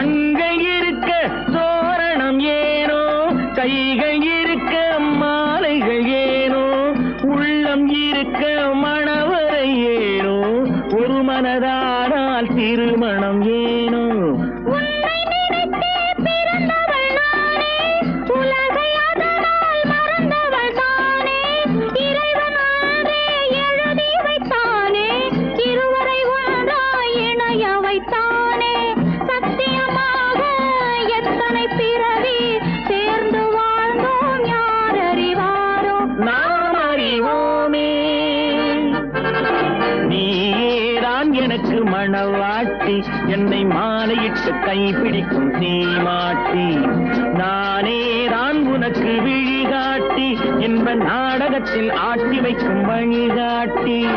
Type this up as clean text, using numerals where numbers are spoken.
கண்கள் இருக்க தோரணம் ஏனோ, கைகள் இருக்க மாலைகள் ஏனோ, உள்ளம் இருக்க மணவரை ஏனோ, ஒரு மனதானால் திருமணம் ஏனோ. எனக்கு மணவாட்டி, என்னை மாலையிட்டு கைப்பிடிக்கும் தீமாட்டி, நானே தான் உனக்கு விழிகாட்டி, என்ப நாடகத்தில் ஆட்டி வைக்கும் வழிகாட்டி.